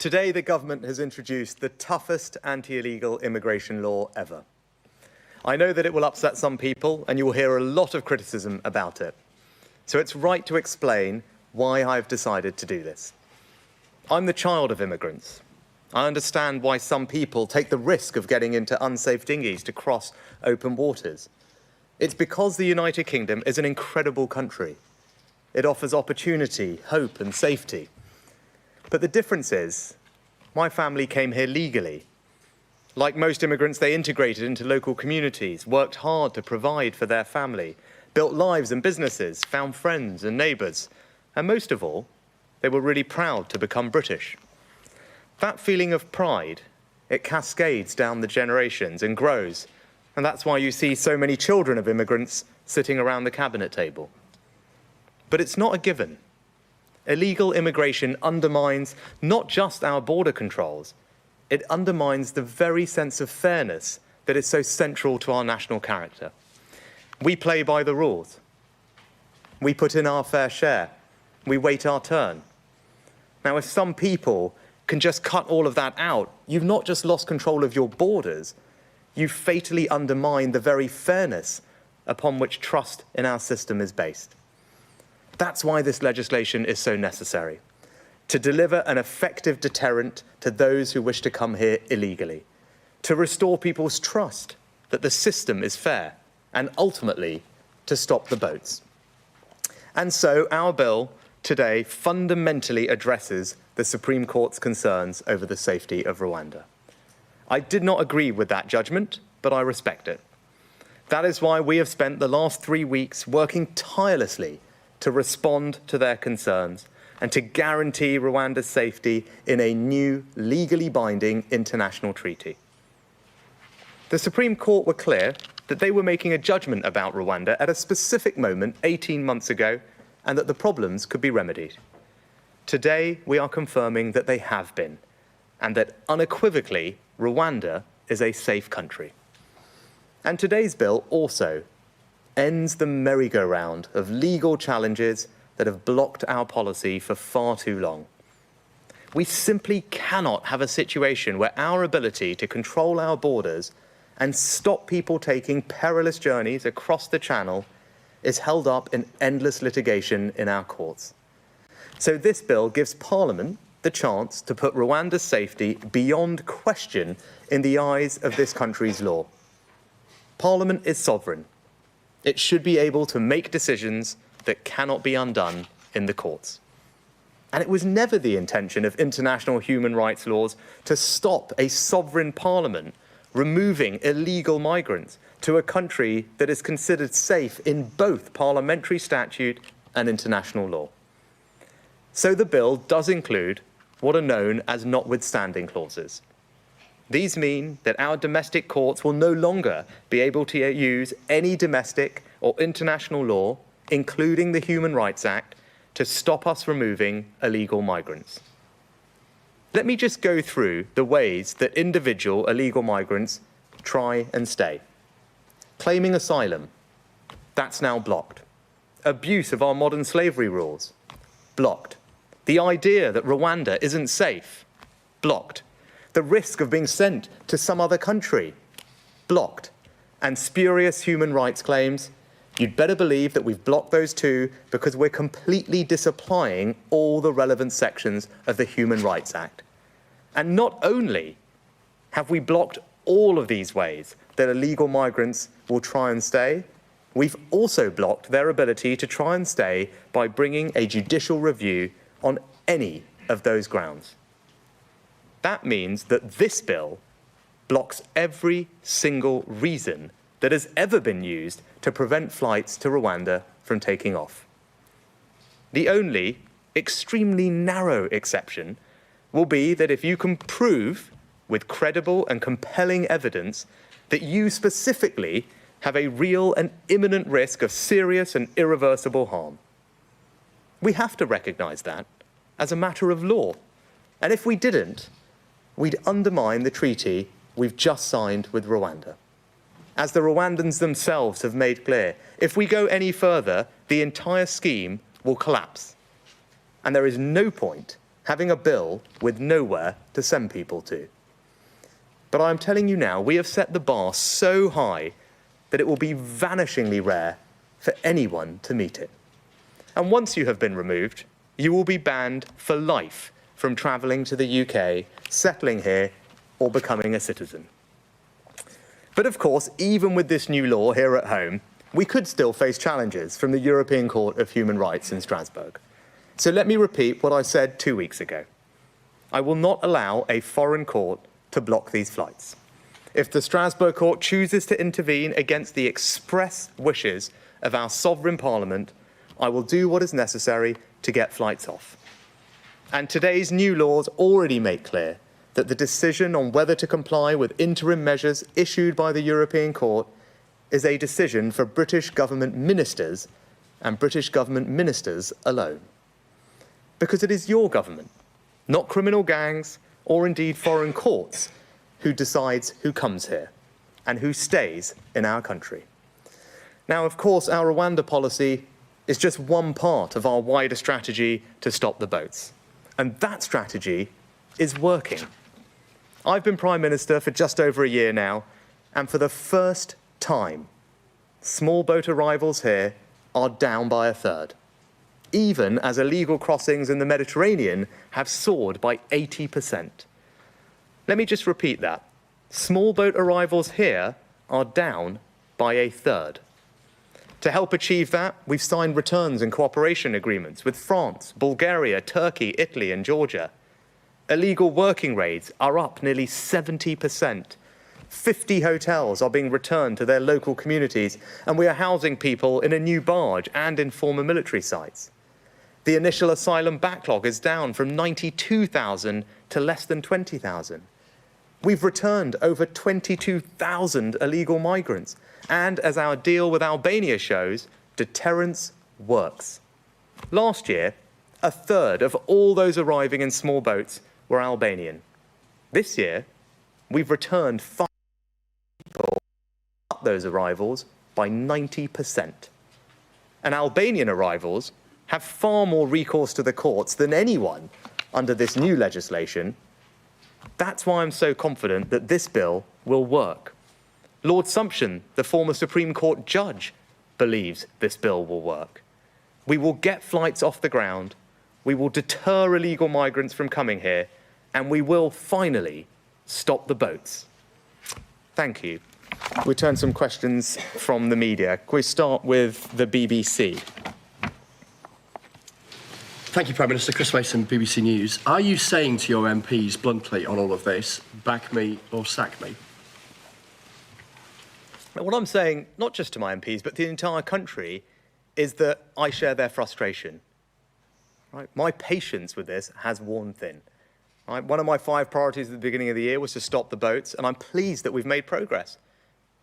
Today, the government has introduced the toughest anti-illegal immigration law ever. I know that it will upset some people, and you will hear a lot of criticism about it. So it's right to explain why I've decided to do this. I'm the child of immigrants. I understand why some people take the risk of getting into unsafe dinghies to cross open waters. It's because the United Kingdom is an incredible country. It offers opportunity, hope, and safety. But the difference is, my family came here legally. Like most immigrants, they integrated into local communities, worked hard to provide for their family, built lives and businesses, found friends and neighbours, and most of all, they were really proud to become British. That feeling of pride, it cascades down the generations and grows, and that's why you see so many children of immigrants sitting around the cabinet table. But it's not a given. Illegal immigration undermines not just our border controls, it undermines the very sense of fairness that is so central to our national character. We play by the rules. We put in our fair share. We wait our turn. Now, if some people can just cut all of that out, you've not just lost control of your borders, you've fatally undermined the very fairness upon which trust in our system is based. That's why this legislation is so necessary, to deliver an effective deterrent to those who wish to come here illegally, to restore people's trust that the system is fair, and ultimately to stop the boats. And so our bill today fundamentally addresses the Supreme Court's concerns over the safety of Rwanda. I did not agree with that judgment, but I respect it. That is why we have spent the last 3 weeks working tirelessly to respond to their concerns and to guarantee Rwanda's safety in a new, legally binding international treaty. The Supreme Court were clear that they were making a judgment about Rwanda at a specific moment 18 months ago, and that the problems could be remedied. Today, we are confirming that they have been, and that unequivocally, Rwanda is a safe country. And today's bill also ends the merry-go-round of legal challenges that have blocked our policy for far too long. We simply cannot have a situation where our ability to control our borders and stop people taking perilous journeys across the Channel is held up in endless litigation in our courts. So this bill gives Parliament the chance to put Rwanda's safety beyond question in the eyes of this country's law. Parliament is sovereign. It should be able to make decisions that cannot be undone in the courts. And it was never the intention of international human rights laws to stop a sovereign parliament removing illegal migrants to a country that is considered safe in both parliamentary statute and international law. So the bill does include what are known as notwithstanding clauses. These mean that our domestic courts will no longer be able to use any domestic or international law, including the Human Rights Act, to stop us removing illegal migrants. Let me just go through the ways that individual illegal migrants try and stay. Claiming asylum, that's now blocked. Abuse of our modern slavery rules, blocked. The idea that Rwanda isn't safe, blocked. The risk of being sent to some other country, blocked. And spurious human rights claims, you'd better believe that we've blocked those too, because we're completely disapplying all the relevant sections of the Human Rights Act. And not only have we blocked all of these ways that illegal migrants will try and stay, we've also blocked their ability to try and stay by bringing a judicial review on any of those grounds. That means that this bill blocks every single reason that has ever been used to prevent flights to Rwanda from taking off. The only extremely narrow exception will be that if you can prove with credible and compelling evidence that you specifically have a real and imminent risk of serious and irreversible harm. We have to recognize that as a matter of law. And if we didn't, we'd undermine the treaty we've just signed with Rwanda. As the Rwandans themselves have made clear, if we go any further, the entire scheme will collapse. And there is no point having a bill with nowhere to send people to. But I'm telling you now, we have set the bar so high that it will be vanishingly rare for anyone to meet it. And once you have been removed, you will be banned for life from travelling to the UK, settling here, or becoming a citizen. But of course, even with this new law here at home, we could still face challenges from the European Court of Human Rights in Strasbourg. So let me repeat what I said 2 weeks ago. I will not allow a foreign court to block these flights. If the Strasbourg court chooses to intervene against the express wishes of our sovereign parliament, I will do what is necessary to get flights off. And today's new laws already make clear that the decision on whether to comply with interim measures issued by the European Court is a decision for British government ministers and British government ministers alone. Because it is your government, not criminal gangs or indeed foreign courts, who decides who comes here and who stays in our country. Now, of course, our Rwanda policy is just one part of our wider strategy to stop the boats. And that strategy is working. I've been Prime Minister for just over a year now, and for the first time, small boat arrivals here are down by a third, even as illegal crossings in the Mediterranean have soared by 80%. Let me just repeat that. Small boat arrivals here are down by a third. To help achieve that, we've signed returns and cooperation agreements with France, Bulgaria, Turkey, Italy, and Georgia. Illegal working raids are up nearly 70%. 50 hotels are being returned to their local communities, and we are housing people in a new barge and in former military sites. The initial asylum backlog is down from 92,000 to less than 20,000. We've returned over 22,000 illegal migrants, and as our deal with Albania shows, deterrence works. Last year, a third of all those arriving in small boats were Albanian. This year, we've returned 5 people, up those arrivals by 90%. And Albanian arrivals have far more recourse to the courts than anyone under this new legislation. That's why I'm so confident that this bill will work. Lord Sumption, the former Supreme Court judge, believes this bill will work. We will get flights off the ground, we will deter illegal migrants from coming here, and we will finally stop the boats. Thank you. We turn some questions from the media. Can we start with the BBC? Thank you, Prime Minister. Chris Mason, BBC News. Are you saying to your MPs bluntly on all of this, back me or sack me? What I'm saying, not just to my MPs, but to the entire country, is that I share their frustration. Right? My patience with this has worn thin. Right? One of my 5 priorities at the beginning of the year was to stop the boats, and I'm pleased that we've made progress.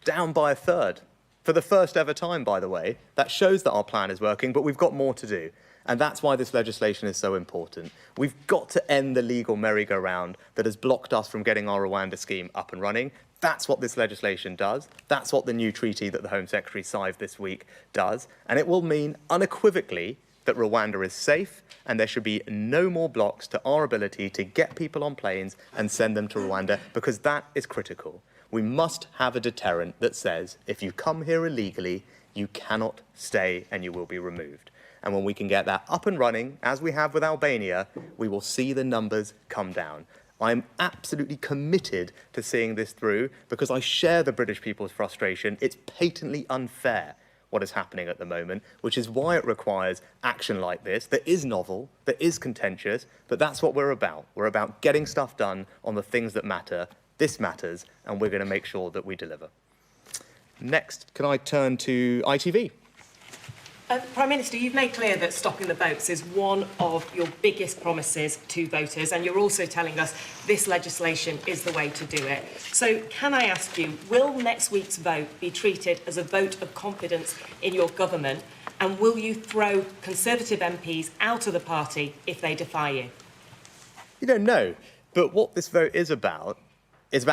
Down by a third. For the first ever time, by the way. That shows that our plan is working, but we've got more to do. And that's why this legislation is so important. We've got to end the legal merry-go-round that has blocked us from getting our Rwanda scheme up and running. That's what this legislation does. That's what the new treaty that the Home Secretary signed this week does. And it will mean unequivocally that Rwanda is safe and there should be no more blocks to our ability to get people on planes and send them to Rwanda, because that is critical. We must have a deterrent that says if you come here illegally, you cannot stay and you will be removed. And when we can get that up and running, as we have with Albania, we will see the numbers come down. I'm absolutely committed to seeing this through because I share the British people's frustration. It's patently unfair what is happening at the moment, which is why it requires action like this that is novel, that is contentious, but that's what we're about. We're about getting stuff done on the things that matter. This matters, and we're going to make sure that we deliver. Next, can I turn to ITV? Prime Minister, you've made clear that stopping the boats is one of your biggest promises to voters, and you're also telling us this legislation is the way to do it. So can I ask you, will next week's vote be treated as a vote of confidence in your government, and will you throw Conservative MPs out of the party if they defy you? You don't know, but what this vote is about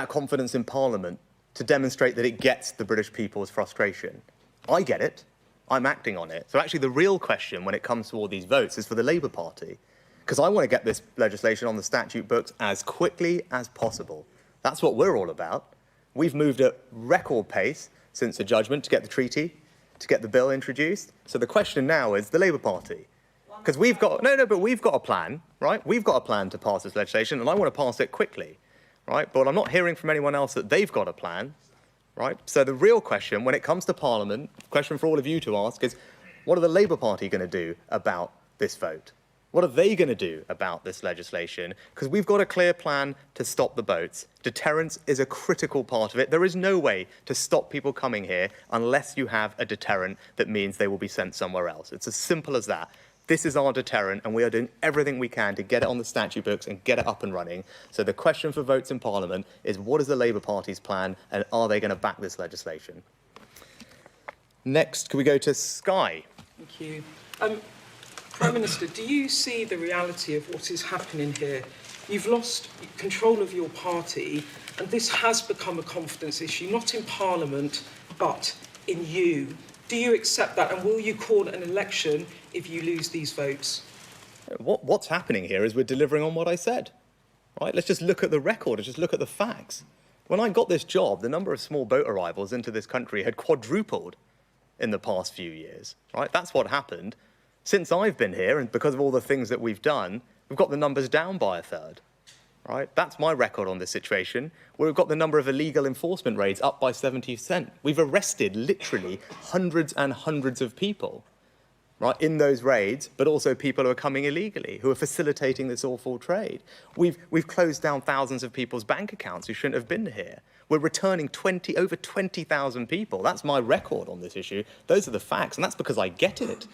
confidence in Parliament to demonstrate that it gets the British people's frustration. I get it. I'm acting on it. So actually the real question when it comes to all these votes is for the Labour Party. because I want to get this legislation on the statute books as quickly as possible. That's what we're all about. We've moved at record pace since the judgment to get the treaty, to get the bill introduced. So the question now is the Labour Party. Because we've got, but we've got a plan, right? We've got a plan to pass this legislation, and I want to pass it quickly, right? But I'm not hearing from anyone else that they've got a plan, right? So the real question, when it comes to Parliament, question for all of you to ask is, what are the Labour Party going to do about this vote? What are they going to do about this legislation? Because we've got a clear plan to stop the boats. Deterrence is a critical part of it. There is no way to stop people coming here unless you have a deterrent that means they will be sent somewhere else. It's as simple as that. This is our deterrent, and we are doing everything we can to get it on the statute books and get it up and running. So the question for votes in Parliament is, what is the Labour Party's plan, and are they going to back this legislation? Next, can we go to Sky? Thank you. Prime Minister, do you see the reality of what is happening here? You've lost control of your party, and this has become a confidence issue, not in Parliament, but in you. Do you accept that, and will you call an election if you lose these votes? What's happening here is we're delivering on what I said, right? Let's just look at the record, let's just look at the facts. When I got this job, the number of small boat arrivals into this country had quadrupled in the past few years, right? That's what happened. Since I've been here, and because of all the things that we've done, we've got the numbers down by a third, right? That's my record on this situation. We've got the number of illegal enforcement raids up by 70%. We've arrested literally hundreds and hundreds of people, right, in those raids, but also people who are coming illegally, who are facilitating this awful trade. We've closed down thousands of people's bank accounts who shouldn't have been here. We're returning over 20,000 people. That's my record on this issue. Those are the facts, and that's because I get it.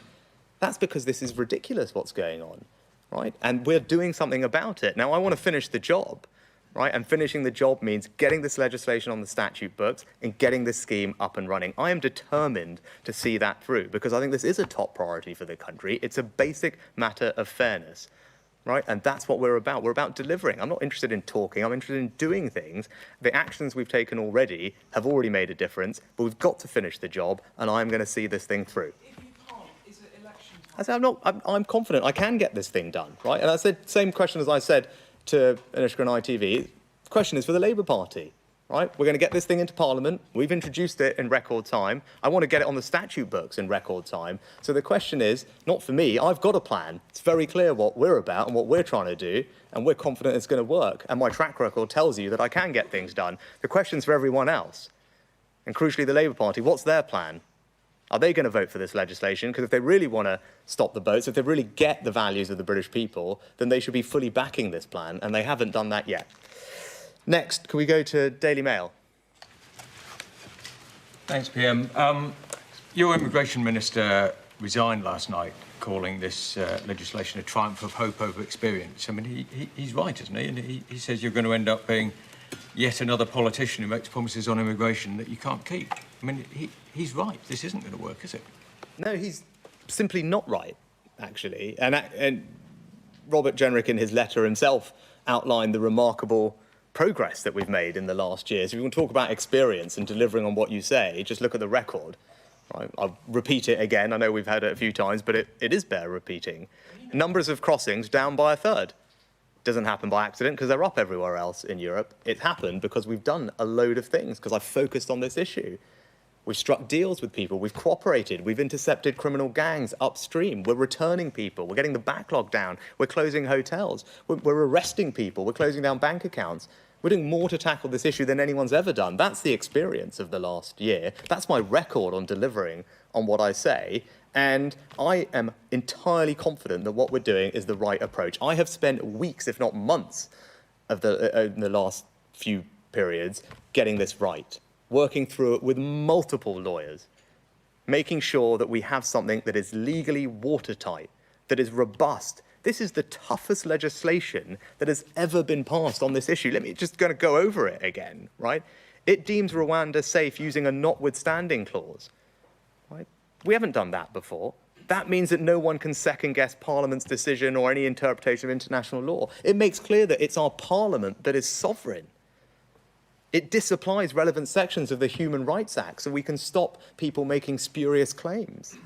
That's because this is ridiculous what's going on, right? And we're doing something about it. Now, I want to finish the job, right? And finishing the job means getting this legislation on the statute books and getting this scheme up and running. I am determined to see that through because I think this is a top priority for the country. It's a basic matter of fairness, right? And that's what we're about. We're about delivering. I'm not interested in talking. I'm interested in doing things. The actions we've taken already have already made a difference, but we've got to finish the job, and I'm going to see this thing through. I said, I'm confident I can get this thing done, right? And I said, same question as I said to Anushka and ITV, the question is for the Labour Party, right? We're going to get this thing into Parliament. We've introduced it in record time. I want to get it on the statute books in record time. So the question is, not for me, I've got a plan. It's very clear what we're about and what we're trying to do, and we're confident it's going to work. And my track record tells you that I can get things done. The question's for everyone else. And crucially, the Labour Party, what's their plan? Are they going to vote for this legislation? Because if they really want to stop the boats, if they really get the values of the British people, then they should be fully backing this plan, and they haven't done that yet. Next, can we go to Daily Mail? Thanks, PM. Your immigration minister resigned last night, calling this legislation a triumph of hope over experience. I mean, he's right, isn't he? And he says you're going to end up being yet another politician who makes promises on immigration that you can't keep. I mean, he's right. This isn't going to work, is it? No, he's simply not right, actually. And Robert Jenrick, in his letter himself, outlined the remarkable progress that we've made in the last year. So if you want to talk about experience and delivering on what you say, just look at the record. Right? I'll repeat it again. I know we've heard it a few times, but it is bear repeating. Numbers of crossings down by a third. Doesn't happen by accident because they're up everywhere else in Europe. It's happened because we've done a load of things, because I've focused on this issue. We've struck deals with people, we've cooperated, we've intercepted criminal gangs upstream, we're returning people, we're getting the backlog down, we're closing hotels, we're arresting people, we're closing down bank accounts. We're doing more to tackle this issue than anyone's ever done. That's the experience of the last year. That's my record on delivering on what I say. And I am entirely confident that what we're doing is the right approach. I have spent weeks, if not months, in the last few periods getting this right, working through it with multiple lawyers, making sure that we have something that is legally watertight, that is robust. This is the toughest legislation that has ever been passed on this issue. Let me just go over it again, right? It deems Rwanda safe using a notwithstanding clause, right? We haven't done that before. That means that no one can second-guess Parliament's decision or any interpretation of international law. It makes clear that it's our Parliament that is sovereign. It disapplies relevant sections of the Human Rights Act so we can stop people making spurious claims.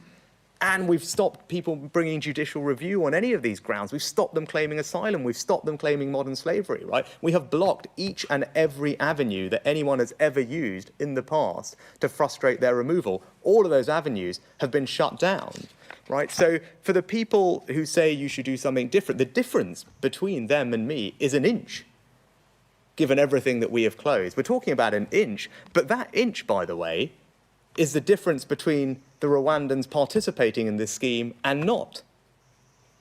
And we've stopped people bringing judicial review on any of these grounds. We've stopped them claiming asylum. We've stopped them claiming modern slavery, right? We have blocked each and every avenue that anyone has ever used in the past to frustrate their removal. All of those avenues have been shut down, right? So for the people who say you should do something different, the difference between them and me is an inch, given everything that we have closed. We're talking about an inch, but that inch, by the way, is the difference between the Rwandans participating in this scheme and not.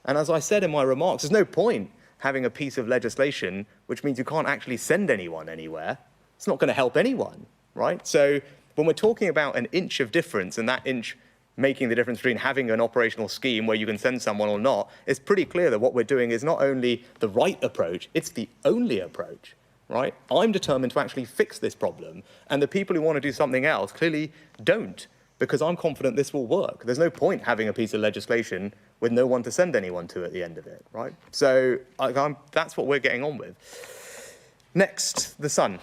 And as I said in my remarks, there's no point having a piece of legislation which means you can't actually send anyone anywhere. It's not going to help anyone, right? So when we're talking about an inch of difference, and that inch making the difference between having an operational scheme where you can send someone or not, it's pretty clear that what we're doing is not only the right approach, it's the only approach. Right? I'm determined to actually fix this problem, and the people who want to do something else clearly don't, because I'm confident this will work. There's no point having a piece of legislation with no one to send anyone to at the end of it, right? So that's what we're getting on with. Next, the Sun.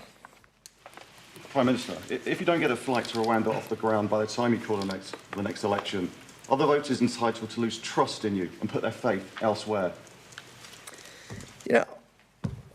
Prime Minister, if you don't get a flight to Rwanda off the ground by the time you call the next election, are the voters entitled to lose trust in you and put their faith elsewhere? Yeah,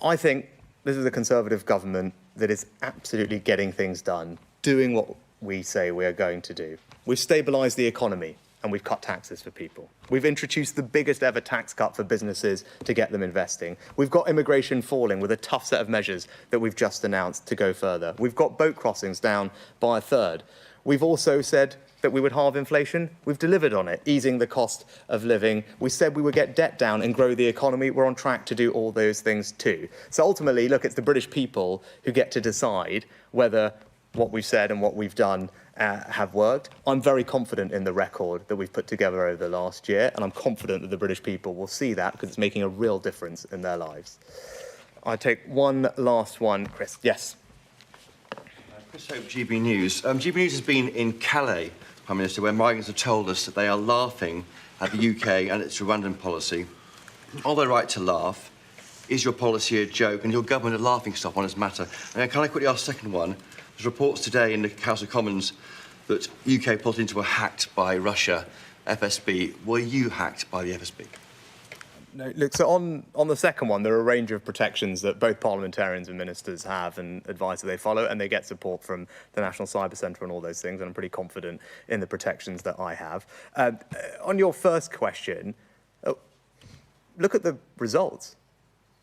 I think this is a Conservative government that is absolutely getting things done, doing what we say we are going to do. We've stabilised the economy and we've cut taxes for people. We've introduced the biggest ever tax cut for businesses to get them investing. We've got immigration falling with a tough set of measures that we've just announced to go further. We've got boat crossings down by a third. We've also said that we would halve inflation. We've delivered on it, easing the cost of living. We said we would get debt down and grow the economy. We're on track to do all those things too. So ultimately, look, it's the British people who get to decide whether what we've said and what we've done have worked. I'm very confident in the record that we've put together over the last year, and I'm confident that the British people will see that because it's making a real difference in their lives. I take one last one, Chris. Yes. Chris Hope, GB News. GB News has been in Calais, Prime Minister, where migrants have told us that they are laughing at the UK and its Rwandan policy. Are they right to laugh? Is your policy a joke and your government a laughingstock on this matter? And can I quickly ask a second one? There's reports today in the House of Commons that UK politicians were hacked by Russia, FSB. Were you hacked by the FSB? No, look, so on the second one, there are a range of protections that both parliamentarians and ministers have and advice that they follow, and they get support from the National Cyber Centre and all those things, and I'm pretty confident in the protections that I have. On your first question, look at the results.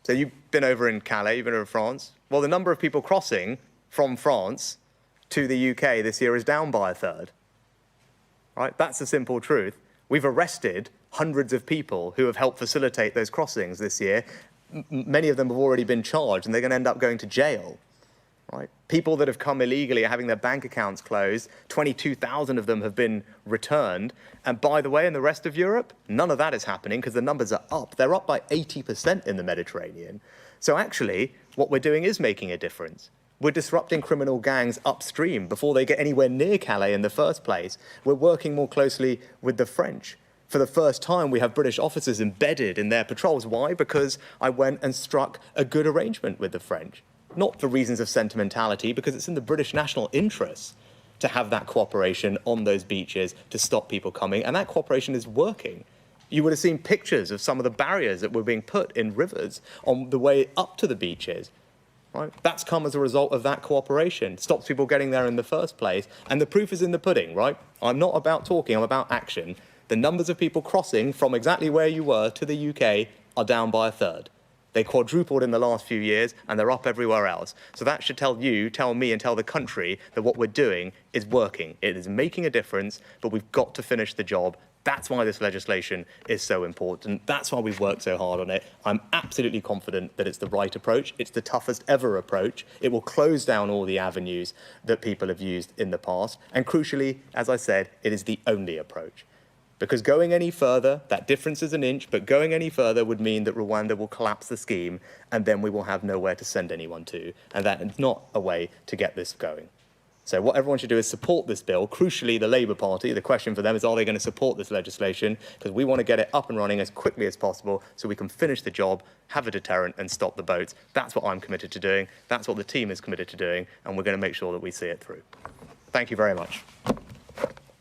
So you've been over in Calais, you've been over in France. Well, the number of people crossing from France to the UK this year is down by a third. Right? That's the simple truth. We've arrested hundreds of people who have helped facilitate those crossings this year. Many of them have already been charged and they're going to end up going to jail. Right? People that have come illegally are having their bank accounts closed. 22,000 of them have been returned. And by the way, in the rest of Europe, none of that is happening because the numbers are up. They're up by 80% in the Mediterranean. So actually, what we're doing is making a difference. We're disrupting criminal gangs upstream before they get anywhere near Calais in the first place. We're working more closely with the French. For the first time, we have British officers embedded in their patrols. Why? Because I went and struck a good arrangement with the French. Not for reasons of sentimentality, because it's in the British national interest to have that cooperation on those beaches to stop people coming, and that cooperation is working. You would have seen pictures of some of the barriers that were being put in rivers on the way up to the beaches. Right? That's come as a result of that cooperation. Stops people getting there in the first place, and the proof is in the pudding, right? I'm not about talking, I'm about action. The numbers of people crossing from exactly where you were to the UK are down by a third. They quadrupled in the last few years, and they're up everywhere else. So that should tell you, tell me, and tell the country that what we're doing is working. It is making a difference, but we've got to finish the job. That's why this legislation is so important. That's why we've worked so hard on it. I'm absolutely confident that it's the right approach. It's the toughest ever approach. It will close down all the avenues that people have used in the past. And crucially, as I said, it is the only approach. Because going any further, that difference is an inch, but going any further would mean that Rwanda will collapse the scheme, and then we will have nowhere to send anyone to. And that is not a way to get this going. So what everyone should do is support this bill. Crucially, the Labour Party, the question for them is, are they going to support this legislation? Because we want to get it up and running as quickly as possible so we can finish the job, have a deterrent, and stop the boats. That's what I'm committed to doing. That's what the team is committed to doing, and we're going to make sure that we see it through. Thank you very much.